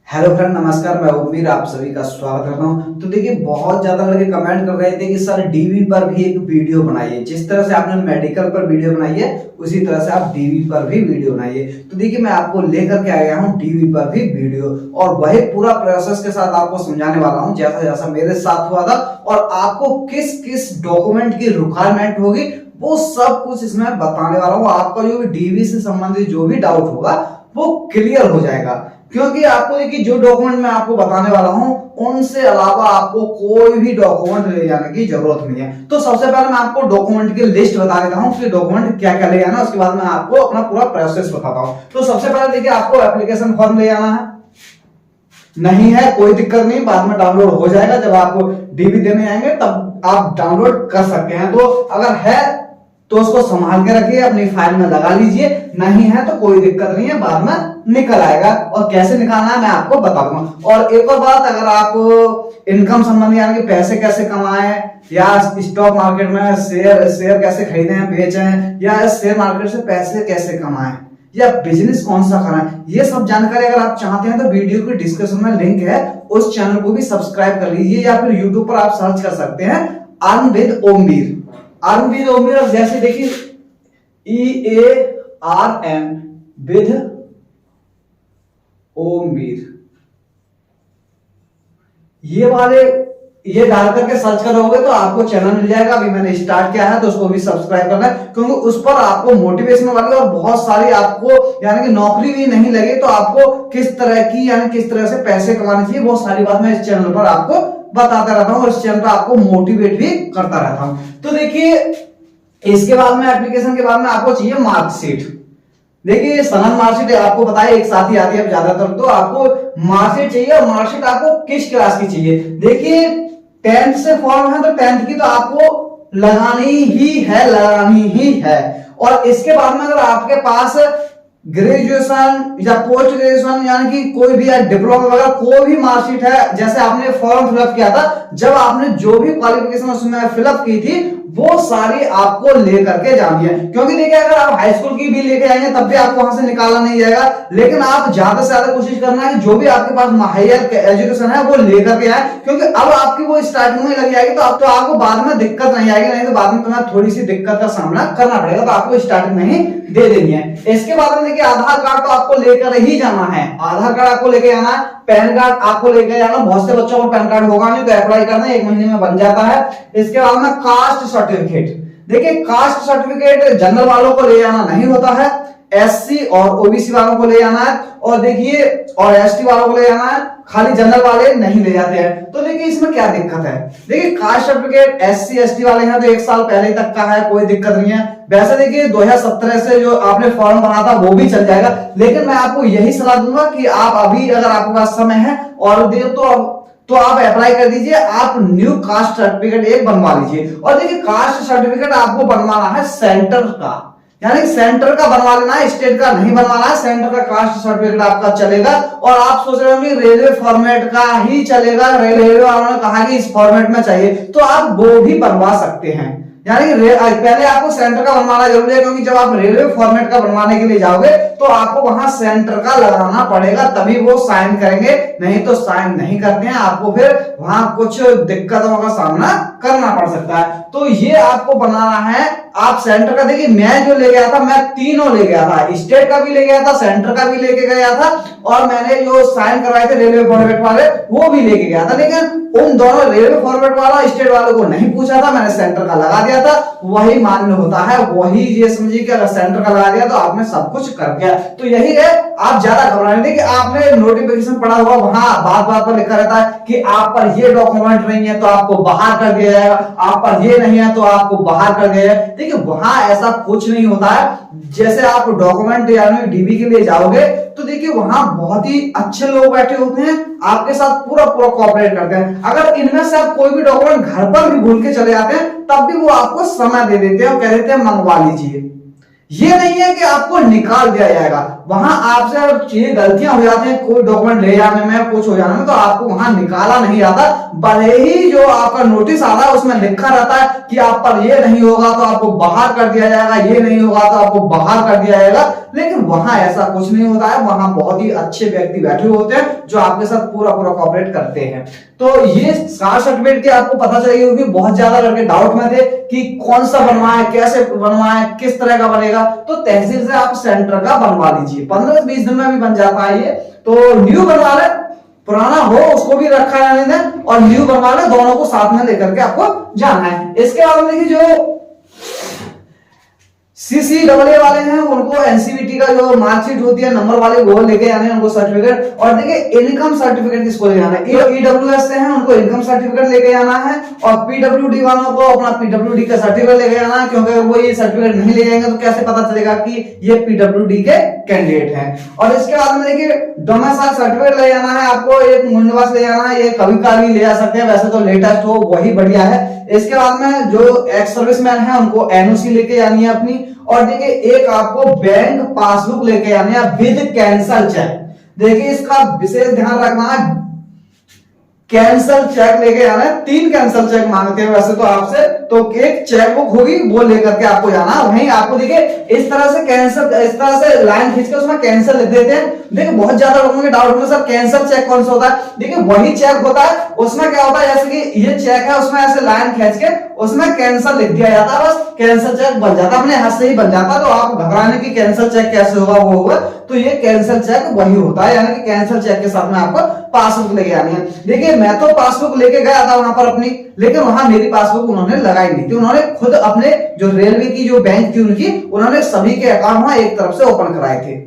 Hello friend, नमस्कार। मैं उम्मीद आप सभी का स्वागत करता हूं। तो देखिए, बहुत ज्यादा लड़के कमेंट कर रहे थे कि सर डीवी पर भी एक वीडियो बनाइए। जिस तरह से आपने मेडिकल पर वीडियो बनाई है उसी तरह से आप डीवी पर भी वीडियो बनाइए। तो देखिए, मैं आपको लेकर के आ गया हूं डीवी पर भी वीडियो, और वही पूरा प्रोसेस के साथ आपको समझाने वाला हूं जैसा जैसा मेरे साथ हुआ था, और आपको किस किस डॉक्यूमेंट की रिक्वायरमेंट होगी वो सब कुछ इसमें बताने वाला हूं। आपका जो भी डीवी से संबंधित जो भी डाउट होगा वो क्लियर हो जाएगा, क्योंकि आपको देखिए जो डॉक्यूमेंट मैं आपको बताने वाला हूं उनसे अलावा आपको कोई भी डॉक्यूमेंट ले जाने की जरूरत नहीं है। तो सबसे पहले मैं आपको डॉक्यूमेंट की लिस्ट बता देता हूं कि डॉक्यूमेंट क्या क्या ले जाना है, उसके बाद मैं आपको अपना पूरा प्रोसेस बताता हूं। तो सबसे पहले देखिए, आपको एप्लीकेशन फॉर्म ले जाना है। नहीं है कोई दिक्कत नहीं, बाद में डाउनलोड हो जाएगा। जब आपको डीवी देने आएंगे तब आप डाउनलोड कर सकते हैं। तो अगर है तो उसको संभाल के रखिए, अपनी फाइल में लगा लीजिए। नहीं है तो कोई दिक्कत नहीं है, बाद में निकल आएगा। और कैसे निकालना है मैं आपको बता दूंगा। और एक और बात, अगर आप इनकम संबंधी यानी कि पैसे कैसे कमाएं, या स्टॉक मार्केट में शेयर कैसे खरीदें बेचें, या शेयर मार्केट से पैसे कैसे कमाएं, या बिजनेस कौन सा करना है, ये सब जानकारी अगर आप चाहते हैं तो वीडियो के डिस्क्रिप्शन में लिंक है, उस चैनल को भी सब्सक्राइब कर लीजिए। या फिर यूट्यूब पर आप सर्च कर सकते हैं earn with Omveer. Earn with Omveer, जैसे देखिए EARN विद ओमवीर, ये डाल करके सर्च करोगे तो आपको चैनल मिल जाएगा। अभी मैंने स्टार्ट किया है तो उसको भी सब्सक्राइब करना है, क्योंकि उस पर आपको मोटिवेशन वाली और बहुत सारी आपको यानी कि नौकरी भी नहीं लगी तो आपको किस तरह की यानी किस तरह से पैसे कमाने चाहिए वो सारी बात मैं इस चैनल पर आपको बताता रहता हूं, और इस चैनल पर आपको मोटिवेट भी करता रहता हूं। तो देखिए, इसके बाद में एप्लीकेशन के बाद में आपको चाहिए मार्कशीट। देखिए, सनद मार्कशीट आपको बताया एक साथ ही आती है ज्यादातर, तो आपको मार्कशीट चाहिए। और मार्कशीट आपको किस क्लास की चाहिए? देखिए, 10th से फॉर्म है तो 10th की तो आपको लगानी ही है। और इसके बाद में अगर आपके पास ग्रेजुएशन या पोस्ट ग्रेजुएशन यानी कि कोई भी डिप्लोमा वगैरह कोई भी मार्कशीट है, जैसे आपने फॉर्म फिलअप किया था, जब आपने जो भी क्वालिफिकेशन उसमें फिलअप की थी वो सारी आपको लेकर के जानी है। क्योंकि देखिए, अगर आप हाई स्कूल की भी लेके आएंगे तब भी आपको वहां से निकाला नहीं जाएगा, लेकिन आप ज्यादा से ज्यादा कोशिश करना है कि जो भी आपके पास हायर एजुकेशन है वो लेकर के आए, क्योंकि अब आपकी वो स्टार्टिंग में लग जाएगी तो आपको बाद में दिक्कत नहीं आएगी। नहीं तो बाद में तुम्हें थोड़ी सी दिक्कत का सामना करना पड़ेगा, तो आपको स्टार्टिंग में ही दे देनी है। इसके बाद में देखिए, आधार कार्ड तो आपको लेकर ही जाना है। आधार कार्ड आपको लेके जाना है, पैन कार्ड आपको लेके जाना। बहुत से बच्चों को पैन कार्ड होगा नहीं तो अप्लाई करना, 1 महीने में बन जाता है। इसके बाद में कास्ट सर्टिफिकेट। देखिए, कास्ट सर्टिफिकेट जनरल वालों को ले जाना नहीं होता है, SC और OBC वालों को ले जाना है। और देखिए, और ST वालों को ले जाना है, खाली जनरल वाले नहीं ले जाते हैं। तो देखिए, इसमें क्या दिक्कत है? देखिए, कास्ट सर्टिफिकेट SC ST वाले हैं तो 1 साल पहले तक का है, कोई दिक्कत नहीं है। वैसे देखिए, 2017 से जो आपने फॉर्म भरा था वो भी चल जाएगा, लेकिन मैं आपको यही सलाह दूंगा कि आप अभी अगर आपके पास समय है और दे तो आप अप्लाई कर दीजिए। आप न्यू कास्ट सर्टिफिकेट एक बनवा लीजिए। और देखिए, कास्ट सर्टिफिकेट आपको बनवाना है सेंटर का, यानी सेंटर का बनवा लेना है, स्टेट का नहीं बनवाना है। सेंटर का कास्ट सर्टिफिकेट आपका चलेगा। और आप सोच रहे होंगे रेलवे फॉर्मेट का ही चलेगा, रेलवे वालों ने कहा कि इस फॉर्मेट में चाहिए, तो आप वो भी बनवा सकते हैं। यानी कि पहले आपको सेंटर का बनवाना जरूरी है, क्योंकि जब आप रेलवे फॉर्मेट का बनवाने के लिए जाओगे तो आपको वहां सेंटर का लगाना पड़ेगा, तभी वो साइन करेंगे। नहीं तो साइन नहीं करते हैं, आपको फिर वहां कुछ दिक्कतों का सामना करना पड़ सकता है। तो ये आपको बनाना है। आप सेंटर का देखिए, मैं जो ले गया था, मैं तीनों ले गया था, स्टेट का भी ले गया था, सेंटर का भी लेके गया था, और मैंने जो साइन करवाए थे रेलवे फॉर्मेट वाले वो भी लेके गया था। लेकिन उन दोनों रेलवे फॉर्मेट वाला स्टेट वालों को नहीं पूछा था, मैंने सेंटर का लगा दिया था, वही मान्य होता है। वही ये समझिए कि अगर सेंटर का लगा दिया तो आपने सब कुछ कर दिया। तो यही है, आप ज्यादा घबराने देखिए, आपने नोटिफिकेशन पढ़ा होगा, वहां बात बात पर लिखा रहता है कि आप पर ये डॉक्यूमेंट नहीं है तो आपको बाहर कर दिया जाएगा, आप पर ये नहीं है तो आपको बाहर कर दिया जाएगा। देखिए, वहां ऐसा कुछ नहीं होता है। जैसे आप डॉक्यूमेंट यानी डीबी के लिए जाओगे तो देखिए, वहां बहुत ही अच्छे लोग बैठे होते हैं, आपके साथ पूरा कोऑपरेट करते हैं। अगर इनमें से आप कोई भी डॉक्यूमेंट घर पर भी भूल के चले जाते हैं तब भी वो आपको समय दे देते हैं और कह देते हैं मंगवा लीजिए। ये नहीं है कि आपको निकाल दिया जाएगा, वहां आपसे ये गलतियां हो जाती हैं, कोई डॉक्यूमेंट ले जाने में, कुछ हो जाने में, तो आपको वहां निकाला नहीं जाता। भले ही जो आपका नोटिस आता है उसमें लिखा रहता है कि आप पर ये नहीं होगा तो आपको बाहर कर दिया जाएगा, ये नहीं होगा तो आपको बाहर कर दिया जाएगा, लेकिन वहां ऐसा कुछ नहीं होता है। वहां बहुत ही अच्छे व्यक्ति बैठे होते हैं जो आपके साथ पूरा पूरा कोऑपरेट करते हैं। तो ये कास्ट सर्टिफिकेट की आपको पता चली होगी, बहुत ज्यादा लड़के डाउट में थे कि कौन सा बनवाए, कैसे बनवाए, किस तरह का बनेगा। तो तहसील से आप सेंटर का बनवा लीजिए, 15-20 दिन में भी बन जाता है ये। तो न्यू बनवा ले, पुराना हो उसको भी रखा है और न्यू बनवा ले, दोनों को साथ में लेकर के आपको जाना है। इसके बाद में देखिए जो CCAA वाले हैं उनको एनसीबीटी का जो मार्कशीट होती है नंबर वाले वो लेके आने हैं उनको सर्टिफिकेट। और देखिए इनकम सर्टिफिकेट किसको ले जाना है, ईडब्ल्यूएस से हैं उनको इनकम सर्टिफिकेट लेके जाना है, और पीडब्ल्यूडी वालों को अपना पीडब्ल्यूडी का सर्टिफिकेट लेके जाना है, क्योंकि वो ये सर्टिफिकेट नहीं ले जाएंगे तो कैसे पता चलेगा कि ये पीडब्ल्यूडी के कैंडिडेट हैं। और इसके बाद में देखिए डोमिसाइल सर्टिफिकेट ले जाना है आपको, एक मूल निवास ले जाना है, ये कभी कभी ले जा सकते हैं, वैसे तो लेटेस्ट हो वही बढ़िया है। इसके बाद में जो एक्स सर्विसमैन है उनको एनओसी लेके जानी है अपनी। और देखिए एक आपको बैंक पासबुक लेके आनी है विद कैंसल चेक। देखिए इसका विशेष ध्यान रखना है, कैंसल चेक लेके आना है। 3 कैंसल चेक मांगते हैं वैसे तो आपसे, तो एक चेक बुक होगी वो लेकर के आपको जाना। वहीं आपको देखिए इस तरह से कैंसल, इस तरह से लाइन खींच के उसमें कैंसल लिख देते हैं। देखिए बहुत ज्यादा लोगों के डाउट होंगे सर कैंसल चेक कौन सा होता है। देखिए वही चेक होता है, उसमें क्या होता है जैसे कि ये चेक है उसमें ऐसे लाइन खींच के उसमें कैंसल लिख दिया जाता है, बस कैंसल चेक बन जाता है, अपने हाथ से ही बन जाता है। तो आप घबराने की कैंसल चेक कैसे होगा वो होगा, तो ये कैंसल चेक वही होता है, यानी कि कैंसल चेक के साथ में आपको पासबुक लेके आनी है। देखिए मैं तो पासबुक लेके गया था वहां पर अपनी, लेकिन वहां मेरी पासबुक उन्होंने लगाई नहीं थी। उन्होंने खुद अपने जो रेलवे की जो बैंक थी उनकी, उन्होंने सभी के अकाउंट वहां एक तरफ से ओपन कराए थे।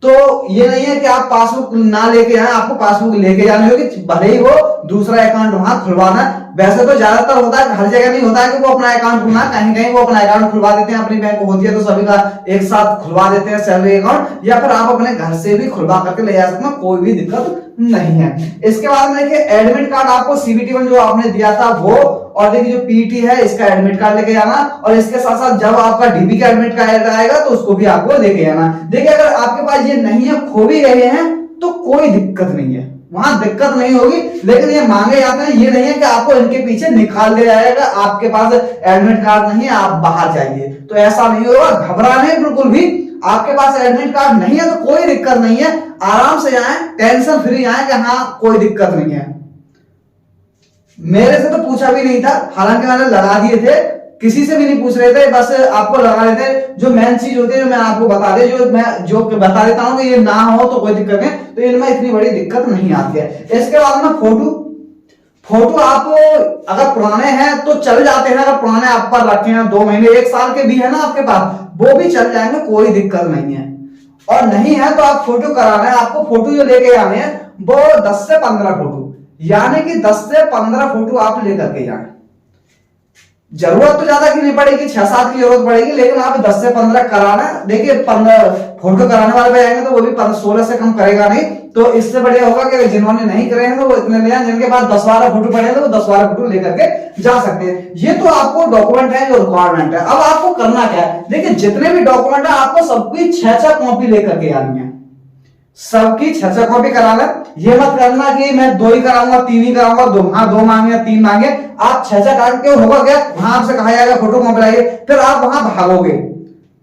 तो ये नहीं है कि आप पासबुक ना लेके आए, आपको पासबुक लेके जानी होगी, भले ही वो दूसरा अकाउंट वहां खुलवाना। वैसे तो ज्यादातर होता है, हर जगह नहीं होता है कि वो अपना अकाउंट खुलना, कहीं कहीं वो अपना अकाउंट खुलवा देते हैं, अपनी बैंक होती है तो सभी का एक साथ खुलवा देते हैं सैलरी अकाउंट, या फिर आप अपने घर से भी खुलवा करके ले जा सकते हैं, कोई भी दिक्कत नहीं है। इसके बाद में देखिए एडमिट कार्ड आपको CBT1 जो आपने दिया था वो, और देखिए जो पीटी है इसका एडमिट कार्ड लेके जाना, और इसके साथ साथ जब आपका डीबी का एडमिट कार्ड आएगा तो उसको भी आपको लेके जाना। देखिए अगर आपके पास ये नहीं है, खो भी गए हैं, तो कोई दिक्कत नहीं है, वहां दिक्कत नहीं होगी। लेकिन ये मांगे जाते हैं, ये नहीं है कि आपको इनके पीछे निकाल दिया जाएगा, आपके पास एडमिट कार्ड नहीं है आप बाहर जाइए, तो ऐसा नहीं होगा। घबराने बिल्कुल भी, आपके पास एडमिट कार्ड नहीं है तो कोई दिक्कत नहीं है, आराम से जाएं, टेंशन फ्री जाएं कि हाँ कोई दिक्कत नहीं है। मेरे से तो पूछा भी नहीं था, हालांकि मैंने लगा दिए थे, किसी से भी नहीं पूछ रहे थे, बस आपको लगा रहे थे। जो मेन चीज होती है जो मैं आपको बता दे, जो मैं जो बता देता हूं कि ये ना हो तो कोई दिक्कत नहीं, तो इनमें इतनी बड़ी दिक्कत नहीं आती है। इसके बाद में फोटो आप अगर पुराने हैं तो चल जाते हैं, अगर पुराने आप पर रखे हैं 2 महीने 1 साल के भी है ना आपके पास, वो भी चल जाएंगे, कोई दिक्कत नहीं है। और नहीं है तो आप फोटो कराना है, आपको फोटो जो लेके आने हैं वो 10 से 15 फोटो, यानी कि 10 से 15 फोटो आप लेकर के जाए। जरूरत तो ज्यादा की नहीं पड़ेगी, 6-7 की जरूरत पड़ेगी, लेकिन आप 10 से 15 कराना। देखिए 15 फोटो कराने वाले पे आएंगे तो वो भी 16 से कम करेगा नहीं, तो इससे बढ़िया होगा कि जिन्होंने नहीं करे हैं तो वो इतने ले आए, जिनके पास 10-12 फोटो पड़े हैं तो वो 10-12 फोटो लेकर के जा सकते हैं। ये तो आपको डॉक्यूमेंट है जो रिक्वायरमेंट है। अब आपको करना क्या है, देखिए जितने भी डॉक्यूमेंट है आपको सबकी 6-6 कॉपी लेकर के आनी है, सबकी 6-6 कॉपी कराना। ये मत करना कि मैं 2 ही कराऊंगा, 3 ही कराऊंगा, 2 मांगे 3 मांगे, आप 6-6 काट के होगा क्या, वहां आपसे कहा जाएगा फोटो कॉपी लाइए, फिर आप वहां भागोगे,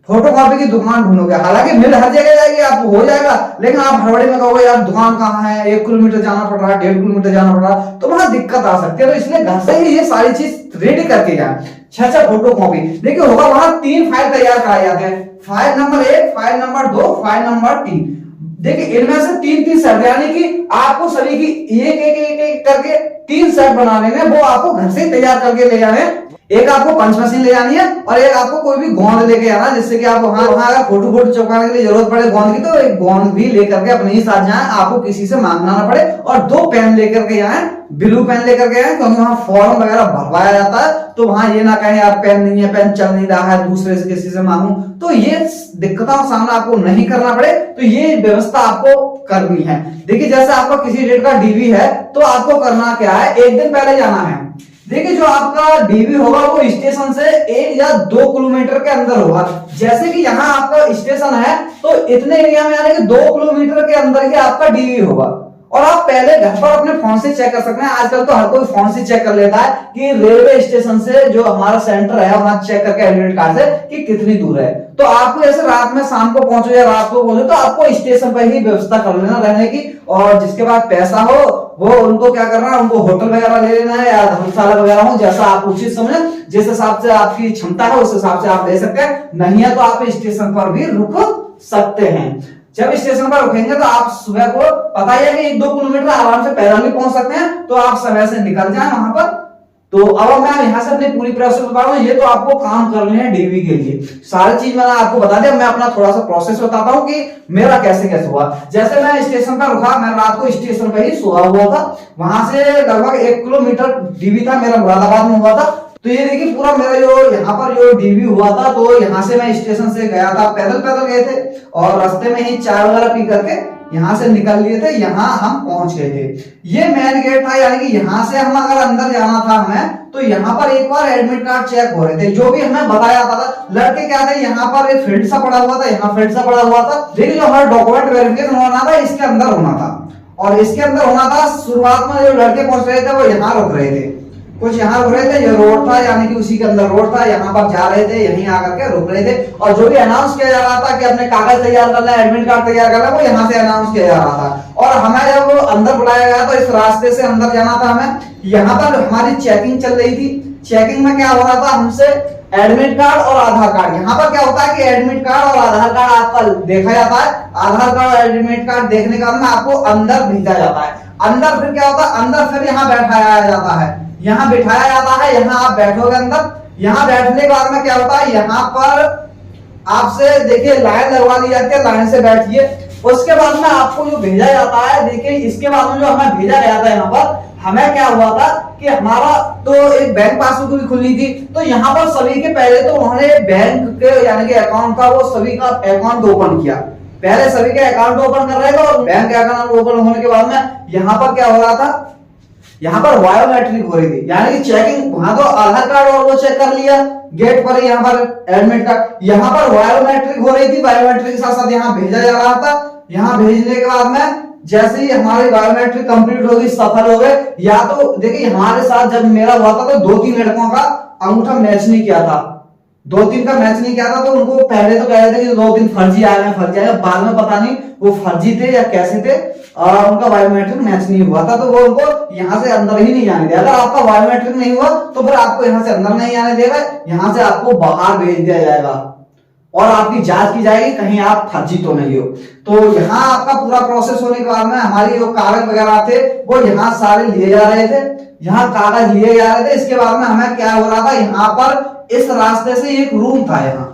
फोटो कॉपी की दुकान ढूंढोगे। हालांकि मिल हर जगह जाएगी, आपको हो जाएगा, लेकिन आप हड़बड़ी में कहोगे यार दुकान कहाँ है, 1 किलोमीटर जाना पड़ रहा है, 1.5 किलोमीटर जाना पड़ रहा है, तो वहां दिक्कत आ सकती है। तो इसलिए घर से ही ये सारी चीज रेडी करके जाए, 6-6 फोटो कॉपी। देखिए होगा वहां 3 फाइल तैयार कराए जाते हैं, file number 1, file number 2, file number 3। देखिए इनमें से 3-3 सेट, यानी कि आपको सभी की एक करके 3 सेट बना लेने, वो आपको घर से तैयार करके ले जाने। एक आपको पंच मशीन ले जानी है और एक आपको कोई भी गोंद लेके आना, जिससे कि आप वहां अगर फोटो चिपकाने के लिए जरूरत पड़े गोंद की, तो एक गोंद भी लेकर के अपने ही साथ जाए, आपको किसी से मांगना ना पड़े। और 2 पेन लेकर के आए, ब्लू पेन लेकर के आए, क्योंकि वहां फॉर्म वगैरह भरवाया जाता है, तो वहां ये ना कहें यार पेन नहीं है, पेन चल नहीं रहा है, दूसरे से किसी से मांगू, तो ये दिक्कतों का सामना आपको नहीं करना पड़े, तो ये व्यवस्था आपको करनी है। देखिए जैसे आपका किसी डेट का डीवी है तो आपको करना क्या है, एक दिन पहले जाना है, देखिए जो आपका डीवी होगा वो स्टेशन से 1 या 2 किलोमीटर के अंदर होगा। जैसे कि यहाँ आपका स्टेशन है तो इतने एरिया में यानी कि 2 किलोमीटर के अंदर ही आपका डीवी होगा। और आप पहले घर पर अपने फोन से चेक कर सकते हैं। आजकल तो हर कोई फोन से चेक कर लेता है कि रेलवे स्टेशन से जो हमारा सेंटर है वहां चेक करके एडमिट कार्ड से कि कितनी दूर है। तो आपको ऐसे रात में शाम को पहुंचो या रात को पहुंचो तो आपको स्टेशन पर ही व्यवस्था कर लेना रहने की। और जिसके बाद पैसा हो वो उनको क्या करना है, उनको होटल वगैरह ले लेना है या धर्मशाला वगैरह हो, जैसा आप उचित समझे, जिस हिसाब से आपकी क्षमता है उस हिसाब से आप ले सकते हैं। नहीं है तो आप स्टेशन पर भी रुक सकते हैं। जब स्टेशन पर रुकेंगे तो आप सुबह को पता ही है कि 1-2 किलोमीटर आराम से पैदल भी पहुंच सकते हैं, तो आप समय से निकल जाएं वहां पर। तो अब मैं यहाँ से अपनी पूरी प्रोसेस बता रहा हूँ। ये तो आपको काम करने हैं डीवी के लिए, सारी चीज मैंने आपको बता दिया। मैं अपना थोड़ा सा प्रोसेस बताता हूँ कि मेरा कैसे कैसे हुआ। जैसे मैं स्टेशन पर रुका, मैं रात को स्टेशन पर ही सोया हुआ था। वहां से लगभग 1 किलोमीटर डीवी था मेरा, मुरादाबाद में हुआ था। तो ये देखिए पूरा मेरा जो यहाँ पर जो डीवी हुआ था, तो यहाँ से मैं स्टेशन से गया था, पैदल पैदल गए थे और रास्ते में ही चाय वगैरह पी करके यहाँ से निकल लिए थे। यहाँ हम पहुंच गए थे। ये मेन गेट था, यानी कि यहाँ से हम अगर अंदर जाना था हमें, तो यहाँ पर एक बार एडमिट कार्ड चेक हो रहे थे, जो भी हमें बताया था। लड़के क्या थे, यहाँ पर एक फील्ड सा पड़ा हुआ था, यहाँ फील्ड सा पड़ा हुआ था। देखिए जो हमारा डॉक्यूमेंट वेरिफिकेशन होना था इसके अंदर होना था, और इसके अंदर होना था। शुरुआत में जो लड़के पहुंच रहे थे वो यहाँ रुक रहे थे, कुछ यहाँ रुक रहे थे। ये रोड था, यानी कि उसी के अंदर रोड था, यहाँ पर जा रहे थे, यहीं आकर के रुक रहे थे। और जो भी अनाउंस किया जा रहा था कि अपने कागज तैयार करना है, एडमिट कार्ड तैयार करना है, वो यहाँ से अनाउंस किया जा रहा था। और हमें जब वो अंदर बुलाया गया तो इस रास्ते से अंदर जाना था हमें। यहाँ पर हमारी चेकिंग चल रही थी। चेकिंग में क्या हो रहा था, हमसे एडमिट कार्ड और आधार कार्ड। यहाँ पर क्या होता है कि एडमिट कार्ड और आधार कार्ड आपका देखा जाता है। आधार कार्ड और एडमिट कार्ड देखने के बाद में आपको अंदर भेजा जाता है। अंदर फिर क्या होता है, अंदर फिर यहाँ बैठाया जाता है, यहाँ बिठाया जाता है। यहाँ आप बैठोगे अंदर। यहाँ बैठने के बाद में क्या होता है, यहाँ पर आपसे देखिए लाइन लगवा दी जाती है, लाइन से बैठिए। उसके बाद में आपको जो भेजा जाता है, देखिए इसके बाद में जो हमें भेजा गया था यहाँ पर, हमें क्या हुआ था कि हमारा तो एक बैंक पासबुक भी खुलनी थी। तो यहाँ पर सभी के पहले तो उन्होंने बैंक के यानी कि अकाउंट था, वो सभी का अकाउंट ओपन किया। पहले सभी के अकाउंट ओपन कर रहे थे और बैंक अकाउंट ओपन होने के बाद में यहाँ पर क्या हो रहा था, यहाँ पर बायोमेट्रिक हो रही थी, यानी कि चेकिंग। वहां तो आधार कार्ड और वो चेक कर लिया गेट पर, यहाँ पर एडमिट कार्ड। यहाँ पर बायोमेट्रिक हो रही थी, बायोमेट्रिक के साथ साथ यहाँ भेजा जा रहा था। यहाँ भेजने के बाद में जैसे ही हमारी बायोमेट्रिक कंप्लीट होगी, सफल हो गए। या तो देखिए हमारे साथ जब मेरा हुआ था तो 2-3 लड़कों का अंगूठा मैच नहीं किया था, 2-3 का मैच नहीं किया था। तो उनको पहले तो कह रहे थे कि 2-3 फर्जी आ गए, फर्जी आए। बाद में पता नहीं वो फर्जी थे या कैसे थे, उनका बायोमेट्रिक मैच नहीं हुआ था, तो वो उनको यहाँ से अंदर ही नहीं आने दिया। अगर आपका बायोमेट्रिक नहीं हुआ तो फिर आपको यहाँ से अंदर नहीं आने देगा, यहाँ से आपको बाहर भेज दिया जाएगा और आपकी जांच की जाएगी कहीं आप फर्जी तो नहीं हो। तो यहाँ आपका पूरा प्रोसेस होने के बाद में हमारी जो कागज वगैरह थे वो यहाँ सारे लिए जा रहे थे, यहाँ कागज लिए जा रहे थे। इसके बाद में हमें क्या हो रहा था, यहाँ पर इस रास्ते से एक रूम था। यहाँ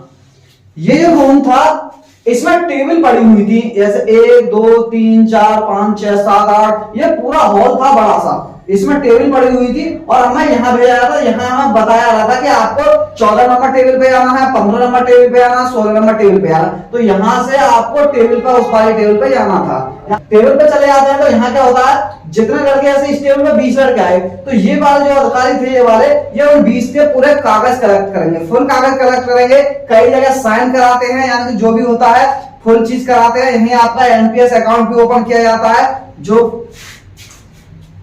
ये जो रूम था इसमें टेबल पड़ी हुई थी, जैसे 1 2 3 4 5 6 7 8, ये पूरा हॉल था बड़ा सा, इसमें टेबल पड़ी हुई थी। और हमें यहाँ भेजा था, यहाँ हमें बताया रहा था कि आपको 14 नंबर टेबल पे आना है, 15 नंबर टेबल पे आना, 16 नंबर टेबल पे आना। तो यहाँ से आपको टेबल पर उस वाले टेबल पे जाना था। टेबल पे चले जाते हैं तो यहाँ क्या होता है, जितने लड़के ऐसे इस टेबल पे 20 लड़के आए तो ये वाले जो अधिकारी थे ये वाले, ये उन 20 के पूरे कागज कलेक्ट करेंगे, फुल कागज कलेक्ट करेंगे। कई जगह साइन कराते हैं, यानी जो भी होता है फुल चीज कराते हैं। यहीं आपका एनपीएस अकाउंट भी ओपन किया जाता है, जो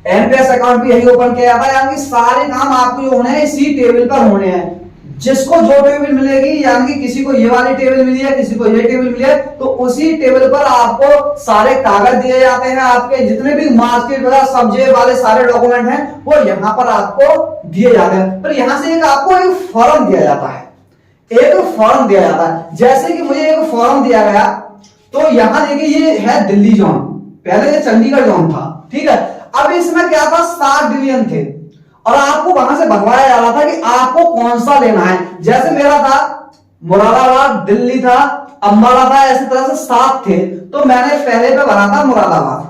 एनपीएस अकाउंट भी यही ओपन किया जाता है। यानी कि सारे काम आपको जो होने हैं इसी टेबल पर होने हैं। जिसको जो टेबल मिलेगी, यानी कि किसी को ये वाली टेबल मिली है, किसी को ये टेबल मिली है, तो उसी टेबल पर आपको सारे कागज दिए जाते हैं। आपके जितने भी मार्कशीट वगैरह सब्जेक्ट वाले सारे डॉक्यूमेंट हैं वो यहाँ पर आपको दिए जाते हैं। पर यहाँ से एक आपको एक फॉर्म दिया जाता है, एक फॉर्म दिया जाता है। जैसे कि मुझे एक फॉर्म दिया गया, तो यहाँ देखिए ये है दिल्ली जोन, पहले ये चंडीगढ़ जोन था, ठीक है। अब इसमें क्या था, 7 डिवीजन थे और आपको वहां से भरवाया जा रहा था कि आपको कौन सा लेना है। जैसे मेरा था मुरादाबाद, दिल्ली था, अंबाला था, ऐसी तरह से 7 थे। तो मैंने पहले पे भरा था मुरादाबाद,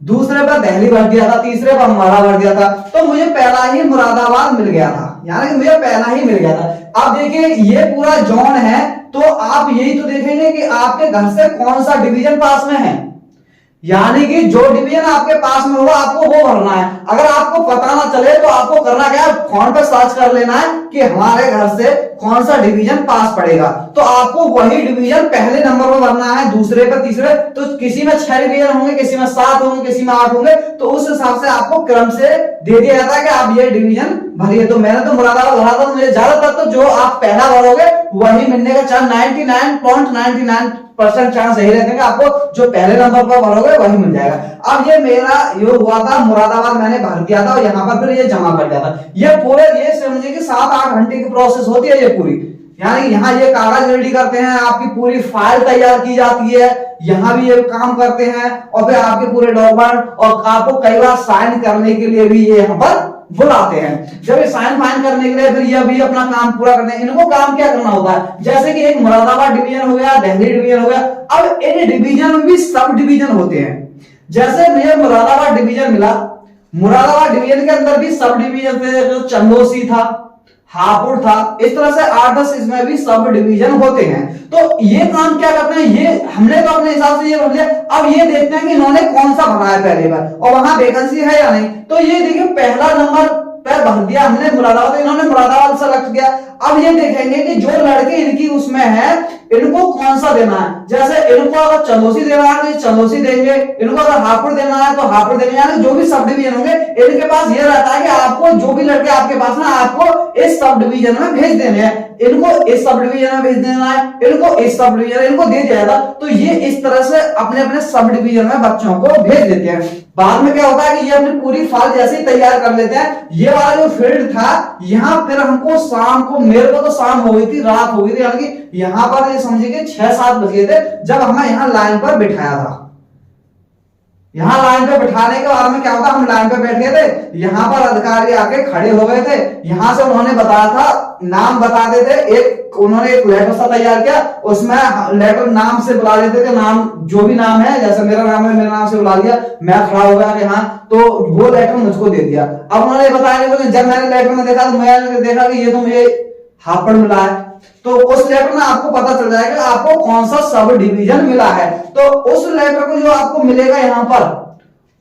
दूसरे पे दिल्ली भर दिया था, तीसरे पे अंबाला भर दिया था। तो मुझे पहला ही मुरादाबाद मिल गया था, यानी कि मुझे पहला ही मिल गया था। अब देखिए ये पूरा जोन है, तो आप यही तो देखेंगे कि आपके घर से कौन सा डिवीजन पास में है। यानी कि जो डिवीजन आपके पास में होगा आपको वो भरना है। अगर आपको पता ना चले तो आपको करना क्या है, फोन पे सर्च कर लेना है कि हमारे घर से कौन सा डिवीजन पास पड़ेगा, तो आपको वही डिवीजन पहले नंबर पर भरना है, दूसरे पे, तीसरे, तो किसी में 6 डिवीजन होंगे, किसी में 7 होंगे, किसी में 8 होंगे, तो उस हिसाब से आपको क्रम से दे दिया जाता है कि आप ये डिवीजन भरिए। तो मैंने तो मुरादाबाद भरा था, मुझे ज्यादातर तो जो आप पहला भरोगे वही मिलने का चांस 99.99% चांस यही रहते हैं, आपको जो पहले नंबर पर भरोगे वही मिल जाएगा। अब ये मेरा ये हुआ था मुरादाबाद, मैंने भर दिया था और यहाँ पर फिर ये जमा कर दिया था। ये पूरे ये समझिए कि 7-8 घंटे की प्रोसेस होती है ये पूरी, यानी यहाँ ये कागज रेडी करते हैं, आपकी पूरी फाइल तैयार की जाती है, यहाँ भी ये काम करते हैं, और फिर आपके पूरे डॉक्यूमेंट, और आपको कई बार साइन करने के लिए भी ये यहाँ पर बुलाते हैं। जब ये साइन फाइन करने के लिए फिर ये भी अपना काम पूरा करते हैं। इनको काम क्या करना होता है, जैसे कि एक मुरादाबाद डिवीजन हो गया, दिल्ली डिवीजन हो गया, अब इन डिवीजन में भी सब डिवीजन होते हैं। जैसे मुझे मुरादाबाद डिवीजन मिला, मुरादाबाद डिवीजन के अंदर भी सब डिवीजन थे, जो चंदोसी था, हापुड़ था, इस तरह से 8-10 इसमें भी सब डिवीजन होते हैं। तो ये काम क्या करते हैं, ये हमने तो अपने हिसाब से ये भर लिया, अब ये देखते हैं कि इन्होंने कौन सा भरा है पहले बार और वहां वैकेंसी है या नहीं। तो ये देखिए पहला नंबर पे भर दिया हमने मुरादाबाद, तो इन्होंने मुरादाबाद सेलेक्ट किया। अब ये देखेंगे कि जो लड़के इनकी उसमें है इनको कौन सा देना है, जैसे इनको अगर चंदोसी देना है तो ये चंदोसी देंगे, इनको अगर हापुड़ देना है तो हापुड़ देंगे, यानी जो भी सब डिवीजन होंगे इनके पास ये रहता है कि आपको जो भी लड़के आपके पास ना आपको इस सब डिवीजन में भेज देने हैं, इनको इस सब डिवीजन में भेज देना है, इनको इस सब डिवीजन, इनको दे दिया जाएगा। तो ये इस तरह से अपने अपने सब डिवीजन में बच्चों को भेज देते हैं। बाद में क्या होता है कि ये अपनी पूरी फाइल जैसे ही तैयार कर लेते हैं। ये वाला जो फील्ड था यहाँ फिर हमको शाम को, मेरे को तो शाम हो गई थी, रात हो गई थी, यानी कि यहाँ पर ये समझिए कि 6-7 बज गए थे जब हमें यहाँ लाइन पर बिठाया था। यहाँ लाइन पे बिठाने के बाद में क्या होता, हम लाइन पे बैठ गए थे, यहाँ पर अधिकारी आके खड़े हो गए थे, यहाँ से उन्होंने बताया था, नाम बताते थे, उन्होंने एक लेटर सा तैयार किया, उसमें लेटर नाम से बुला लेते थे, नाम जो भी नाम है, जैसे मेरा नाम है मेरे नाम से बुला लिया, मैं खड़ा हो गया कि हाँ, तो वो लेटर मुझको दे दिया। अब उन्होंने बताया, जब मैंने लेटर में देखा तो मैंने देखा कि ये तो मुझे हापुड़ मिला है, तो उस लेटर में आपको पता चल जाएगा आपको कौन सा सब डिवीजन मिला है। तो उस लेटर को जो आपको मिलेगा यहाँ पर,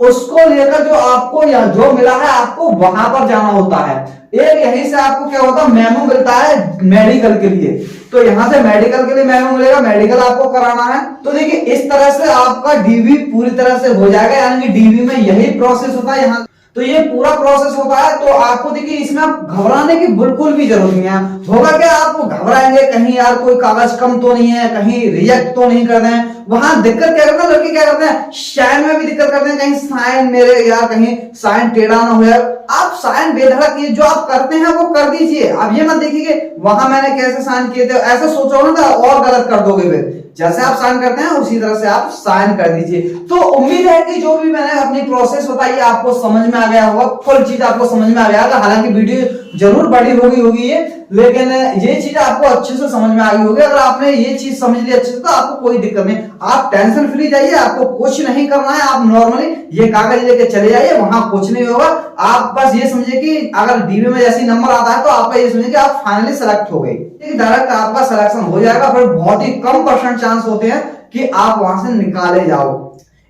उसको लेकर जो आपको यहाँ जो मिला है आपको वहां पर जाना होता है। एक यहीं से आपको क्या होता है, मेमो मिलता है मेडिकल के लिए, तो यहाँ से मेडिकल के लिए मेमो मिलेगा, मेडिकल आपको कराना है। तो देखिए इस तरह से आपका डीवी पूरी तरह से हो जाएगा, यानी कि डीवी में यही प्रोसेस होता है यहाँ, तो ये पूरा प्रोसेस होता है। तो आपको देखिए इसमें घबराने की बिल्कुल भी जरूरत नहीं है। होगा क्या, आप घबराएंगे कहीं यार कोई कागज कम तो नहीं है, कहीं रिजेक्ट तो नहीं कर रहे हैं, वहां दिक्कत क्या करते हैं लड़के, क्या करते हैं साइन में भी दिक्कत करते हैं, कहीं साइन मेरे यार कहीं साइन टेढ़ा ना हो जाए। आप साइन बेधड़क ये जो आप करते हैं वो कर दीजिए। अब ये मत देखिए वहां मैंने कैसे साइन किए थे, ऐसा सोचोगे ना और गलत कर दोगे, फिर जैसे आप साइन करते हैं उसी तरह से आप साइन कर दीजिए। तो उम्मीद है कि जो भी मैंने अपनी प्रोसेस बताई आपको समझ में आ गया होगा, फुल चीज आपको समझ में आ गया होगा। हालांकि वीडियो जरूर बड़ी होगी ये, लेकिन ये चीज आपको अच्छे से समझ में आ गई होगी। अगर आपने ये चीज समझ ली अच्छे से तो आपको कोई दिक्कत नहीं, आप टेंशन फ्री जाइए, आपको कुछ नहीं करना है, आप नॉर्मली ये कागज लेके चले जाइए, वहां कुछ नहीं होगा। आप बस ये समझिए कि अगर डीवी में जैसी नंबर आता है तो आपका ये समझिए कि आप फाइनली सेलेक्ट हो गए, डायरेक्ट आपका सिलेक्शन हो जाएगा। फिर बहुत ही कम % चांस होते हैं कि आप वहां से निकाले जाओ।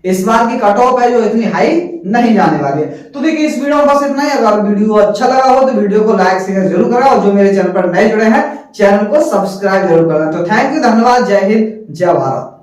इस बार की कट ऑफ है जो इतनी हाई नहीं जाने वाली है। तो देखिए इस वीडियो में बस इतना ही। अगर वीडियो अच्छा लगा हो तो वीडियो को लाइक शेयर जरूर करें, और जो मेरे चैनल पर नए जुड़े हैं चैनल को सब्सक्राइब जरूर करें। तो थैंक यू, धन्यवाद, जय हिंद, जय भारत।